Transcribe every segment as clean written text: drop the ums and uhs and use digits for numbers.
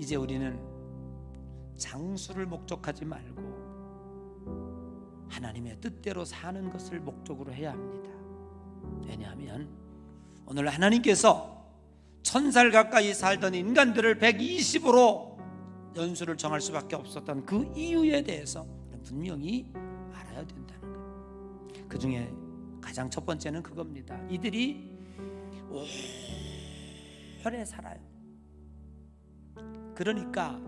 이제 우리는 장수를 목적하지 말고 하나님의 뜻대로 사는 것을 목적으로 해야 합니다. 왜냐하면 오늘 하나님께서 1000살 가까이 살던 인간들을 120으로 연수를 정할 수밖에 없었던 그 이유에 대해서 분명히 알아야 된다는 거예요. 그 중에 가장 첫 번째는 그겁니다. 이들이 오래 살아요. 그러니까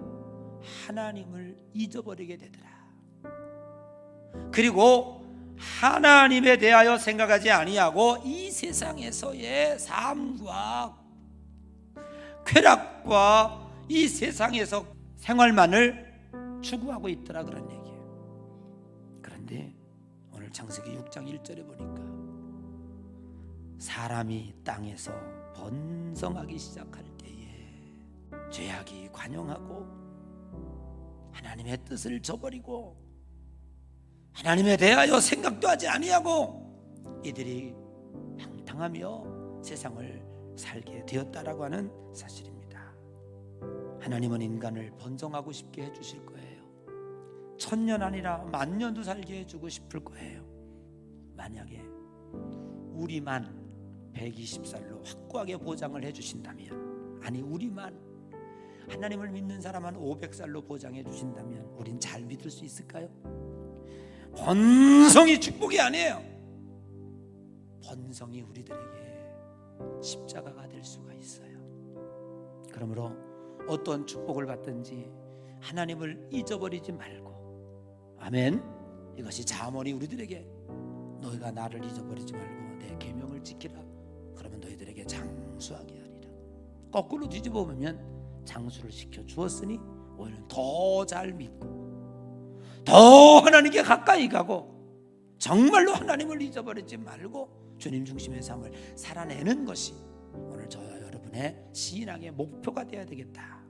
하나님을 잊어버리게 되더라. 그리고 하나님에 대하여 생각하지 아니하고 이 세상에서의 삶과 쾌락과 이 세상에서 생활만을 추구하고 있더라, 그런 얘기예요. 그런데 오늘 창세기 6장 1절에 보니까 사람이 땅에서 번성하기 시작할 때에 죄악이 관영하고 하나님의 뜻을 저버리고 하나님에 대하여 생각도 하지 아니하고 이들이 방탕하며 세상을 살게 되었다라고 하는 사실입니다. 하나님은 인간을 번성하고 싶게 해주실 거예요. 1000년 아니라 10,000년도 살게 해주고 싶을 거예요. 만약에 우리만 120살로 확고하게 보장을 해주신다면, 아니 우리만 하나님을 믿는 사람은 500살로 보장해 주신다면 우린 잘 믿을 수 있을까요? 번성이 축복이 아니에요. 번성이 우리들에게 십자가가 될 수가 있어요. 그러므로 어떤 축복을 받든지 하나님을 잊어버리지 말고, 아멘. 이것이 잠언이 우리들에게 너희가 나를 잊어버리지 말고 내 계명을 지키라. 그러면 너희들에게 장수하게 하리라. 거꾸로 뒤집어 보면 장수를 시켜 주었으니 오히려 더 잘 믿고 더 하나님께 가까이 가고 정말로 하나님을 잊어버리지 말고 주님 중심의 삶을 살아내는 것이 오늘 저와 여러분의 신앙의 목표가 되어야 되겠다.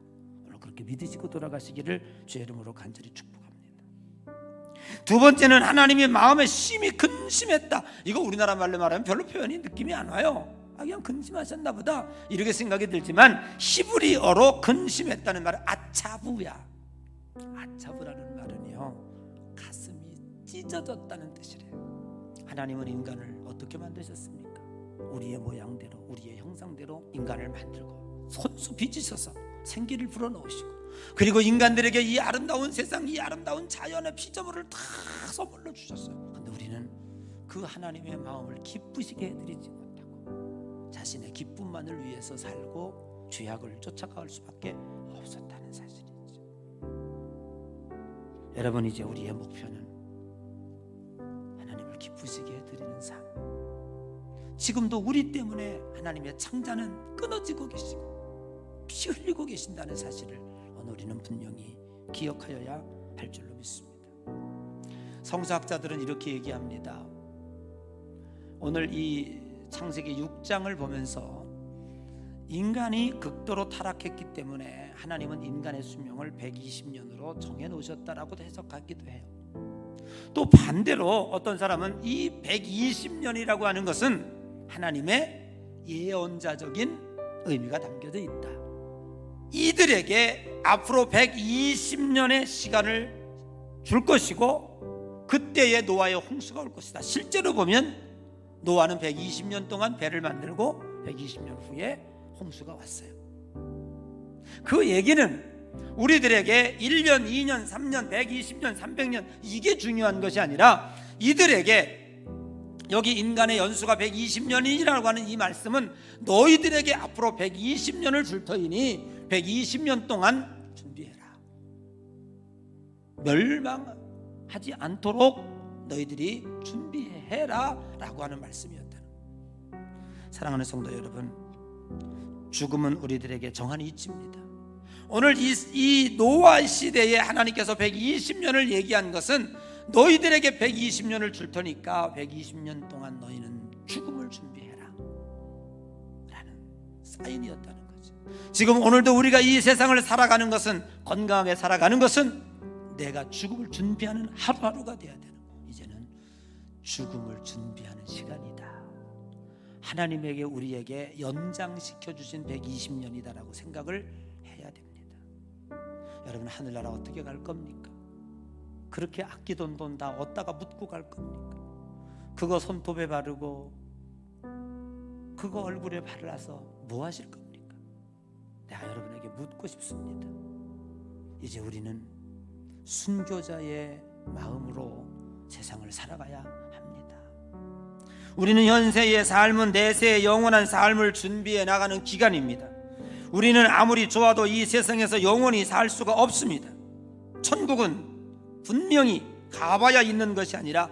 오늘 그렇게 믿으시고 돌아가시기를 주의 이름으로 간절히 축복합니다. 두 번째는 하나님의 마음에 심히 근심했다. 이거 우리나라 말로 말하면 별로 표현이 느낌이 안 와요. 그냥 근심하셨나 보다 이렇게 생각이 들지만 히브리어로 근심했다는 말은 아차부야. 아차부라는 말은요, 가슴이 찢어졌다는 뜻이래요. 하나님은 인간을 어떻게 만드셨습니까? 우리의 모양대로, 우리의 형상대로 인간을 만들고 손수 빚으셔서 생기를 불어넣으시고, 그리고 인간들에게 이 아름다운 세상, 이 아름다운 자연의 피조물을 다 선물로 주셨어요. 그런데 우리는 그 하나님의 마음을 기쁘시게 해드리지 못하고 자신의 기쁨만을 위해서 살고 죄악을 쫓아갈 수밖에 없었다는 사실이죠. 여러분, 이제 우리의 목표는 하나님을 기쁘시게 해드리는 삶. 지금도 우리 때문에 하나님의 창자는 끊어지고 계시고 피 흘리고 계신다는 사실을 오늘 우리는 분명히 기억하여야 할 줄로 믿습니다. 성서학자들은 이렇게 얘기합니다. 오늘 이 창세기 6장을 보면서 인간이 극도로 타락했기 때문에 하나님은 인간의 수명을 120년으로 정해놓으셨다라고 해석하기도 해요. 또 반대로 어떤 사람은 이 120년이라고 하는 것은 하나님의 예언자적인 의미가 담겨져 있다. 이들에게 앞으로 120년의 시간을 줄 것이고 그때에 노아의 홍수가 올 것이다. 실제로 보면 노아는 120년 동안 배를 만들고 120년 후에 홍수가 왔어요. 그 얘기는 우리들에게 1년, 2년, 3년, 120년, 300년 이게 중요한 것이 아니라 이들에게 여기 인간의 연수가 120년이라고 하는 이 말씀은 너희들에게 앞으로 120년을 줄 터이니 120년 동안 준비해라. 멸망하지 않도록 너희들이 준비해라 라고 하는 말씀이었다. 사랑하는 성도 여러분, 죽음은 우리들에게 정한 이치입니다. 오늘 이 노아 시대에 하나님께서 120년을 얘기한 것은 너희들에게 120년을 줄 테니까 120년 동안 너희는 죽음을 준비해라 라는 사인이었다는 거죠. 지금 오늘도 우리가 이 세상을 살아가는 것은, 건강하게 살아가는 것은 내가 죽음을 준비하는 하루하루가 돼야 되는 거예요. 이제는 죽음을 준비하는 시간이다. 하나님에게 우리에게 연장시켜 주신 120년이다라고 생각을 해야 됩니다. 여러분 하늘나라 어떻게 갈 겁니까? 그렇게 아끼던 돈 다 어디다가 묻고 갈 겁니까? 그거 손톱에 바르고 그거 얼굴에 발라서 뭐 하실 겁니까? 내가 여러분에게 묻고 싶습니다. 이제 우리는 순교자의 마음으로 세상을 살아가야 합니다. 우리는 현세의 삶은 내세의 영원한 삶을 준비해 나가는 기간입니다. 우리는 아무리 좋아도 이 세상에서 영원히 살 수가 없습니다. 천국은 분명히 가봐야 있는 것이 아니라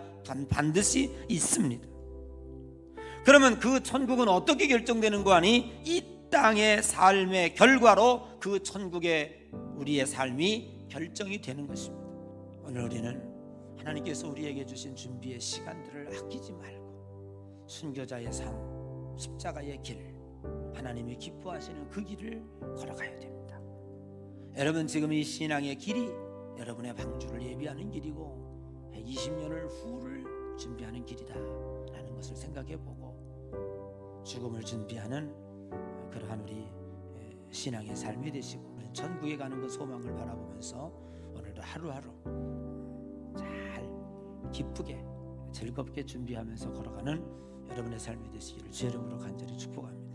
반드시 있습니다. 그러면 그 천국은 어떻게 결정되는 거 아니? 이 땅의 삶의 결과로 그 천국의 우리의 삶이 결정이 되는 것입니다. 오늘 우리는 하나님께서 우리에게 주신 준비의 시간들을 아끼지 말고 순교자의 삶, 십자가의 길, 하나님이 기뻐하시는 그 길을 걸어가야 됩니다. 여러분 지금 이 신앙의 길이 여러분의 방주를 예비하는 길이고 120년을 후를 준비하는 길이다 라는 것을 생각해보고 죽음을 준비하는 그러한 우리 신앙의 삶이 되시고 우리는 천국에 가는 그 소망을 바라보면서 오늘도 하루하루 잘 기쁘게 즐겁게 준비하면서 걸어가는 여러분의 삶이 되시기를 주의 이름으로 간절히 축복합니다.